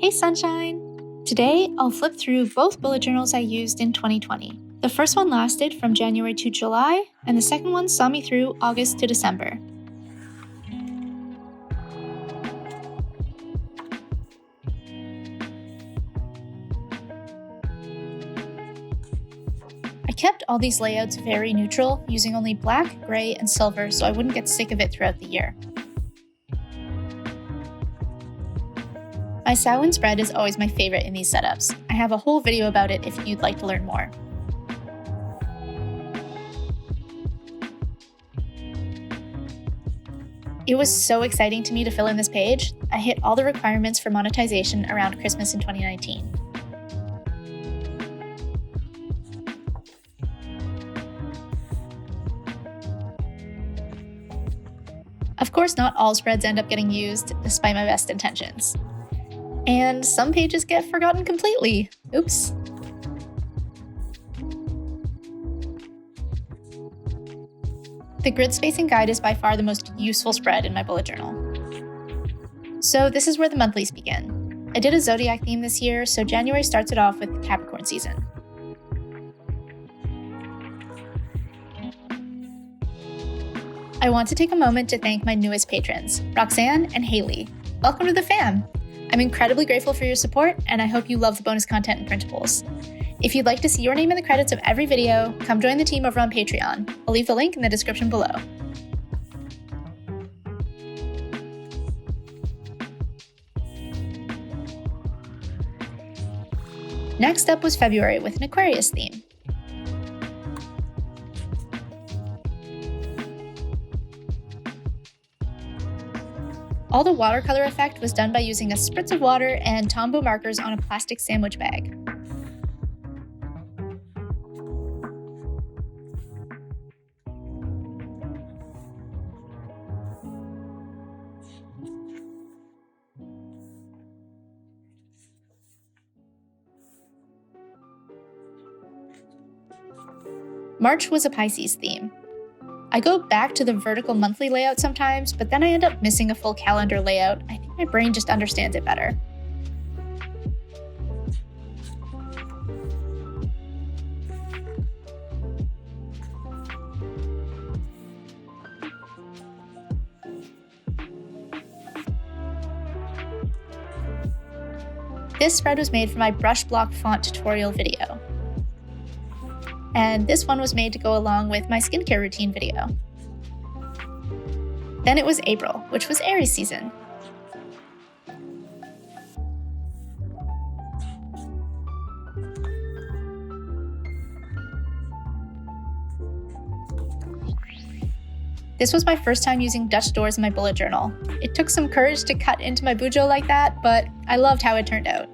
Hey Sunshine! Today, I'll flip through both bullet journals I used in 2020. The first one lasted from January to July, and the second one saw me through August to December. I kept all these layouts very neutral, using only black, gray, and silver so I wouldn't get sick of it throughout the year. My Samhain spread is always my favorite in these setups. I have a whole video about it if you'd like to learn more. It was so exciting to me to fill in this page. I hit all the requirements for monetization around Christmas in 2019. Of course, not all spreads end up getting used, despite my best intentions. And some pages get forgotten completely. Oops. The grid spacing guide is by far the most useful spread in my bullet journal. So this is where the monthlies begin. I did a zodiac theme this year, so January starts it off with Capricorn season. I want to take a moment to thank my newest patrons, Roxanne and Haley. Welcome to the fam! I'm incredibly grateful for your support, and I hope you love the bonus content and printables. If you'd like to see your name in the credits of every video, come join the team over on Patreon. I'll leave the link in the description below. Next up was February with an Aquarius theme. All the watercolor effect was done by using a spritz of water and Tombow markers on a plastic sandwich bag. March was a Pisces theme. I go back to the vertical monthly layout sometimes, but then I end up missing a full calendar layout. I think my brain just understands it better. This spread was made for my brush block font tutorial video. And this one was made to go along with my skincare routine video. Then it was April, which was Aries season. This was my first time using Dutch doors in my bullet journal. It took some courage to cut into my bujo like that, but I loved how it turned out.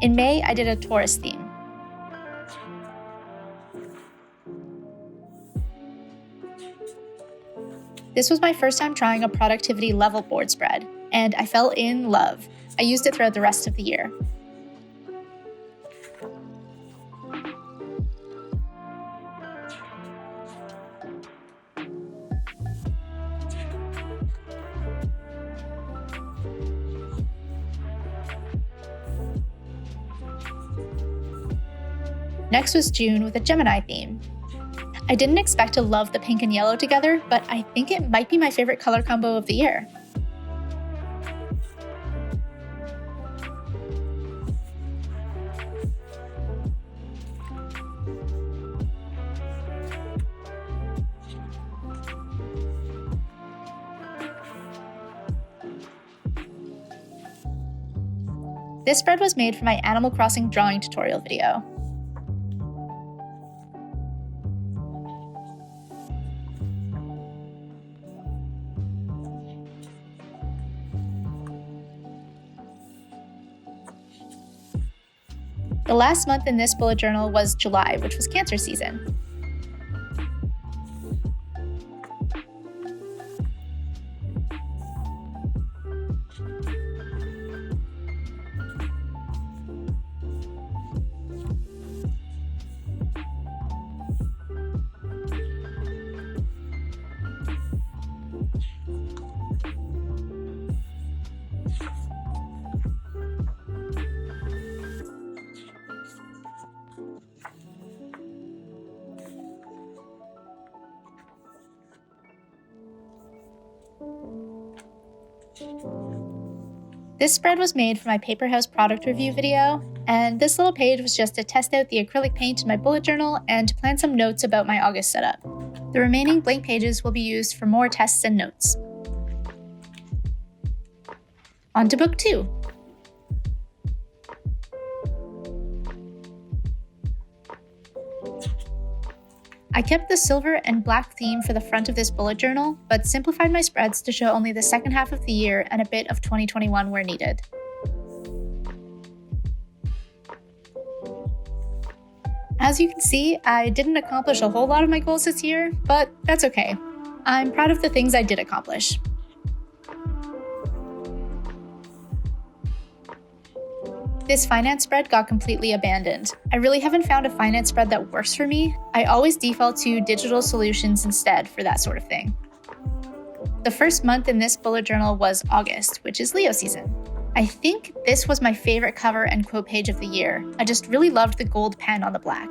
In May, I did a Taurus theme. This was my first time trying a productivity level board spread, and I fell in love. I used it throughout the rest of the year. Next was June with a Gemini theme. I didn't expect to love the pink and yellow together, but I think it might be my favorite color combo of the year. This spread was made for my Animal Crossing drawing tutorial video. The last month in this bullet journal was July, which was Cancer season. This spread was made for my Paperhouse product review video, and this little page was just to test out the acrylic paint in my bullet journal and to plan some notes about my August setup. The remaining blank pages will be used for more tests and notes. On to book 2. I kept the silver and black theme for the front of this bullet journal, but simplified my spreads to show only the second half of the year and a bit of 2021 where needed. As you can see, I didn't accomplish a whole lot of my goals this year, but that's okay. I'm proud of the things I did accomplish. This finance spread got completely abandoned. I really haven't found a finance spread that works for me. I always default to digital solutions instead for that sort of thing. The first month in this bullet journal was August, which is Leo season. I think this was my favorite cover and quote page of the year. I just really loved the gold pen on the black.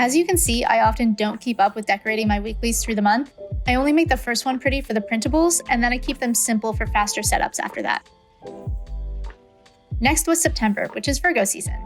As you can see, I often don't keep up with decorating my weeklies through the month. I only make the first one pretty for the printables, and then I keep them simple for faster setups after that. Next was September, which is Virgo season.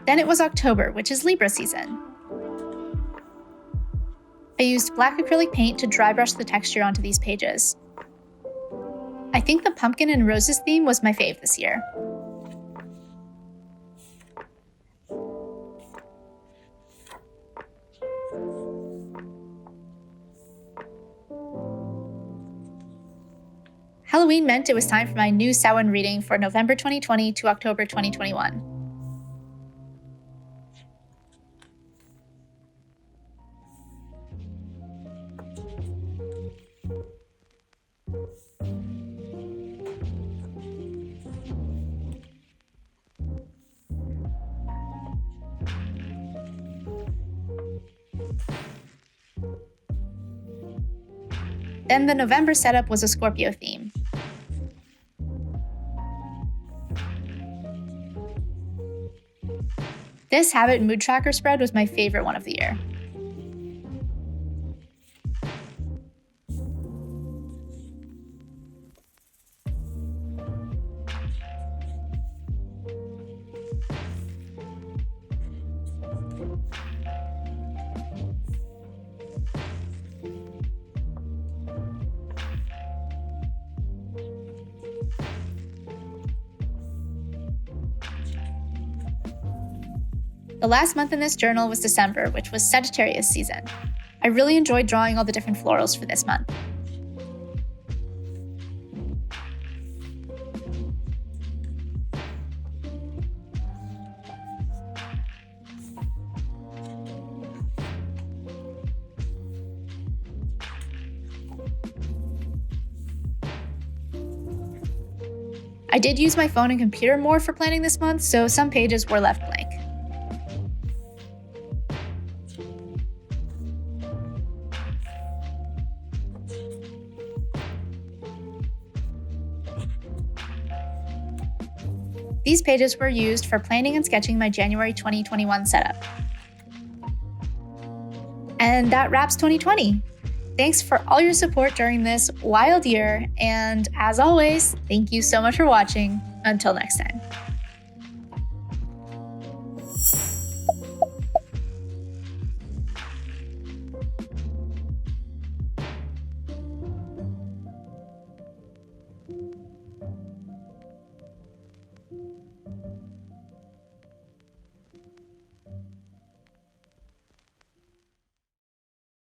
Then it was October, which is Libra season. I used black acrylic paint to dry brush the texture onto these pages. I think the pumpkin and roses theme was my fave this year. Halloween meant it was time for my new Samhain reading for November 2020 to October 2021. Then the November setup was a Scorpio theme. This Habit mood tracker spread was my favorite one of the year. The last month in this journal was December, which was Sagittarius season. I really enjoyed drawing all the different florals for this month. I did use my phone and computer more for planning this month, so some pages were left blank. These pages were used for planning and sketching my January 2021 setup. And that wraps 2020. Thanks for all your support during this wild year, and as always, thank you so much for watching. Until next time.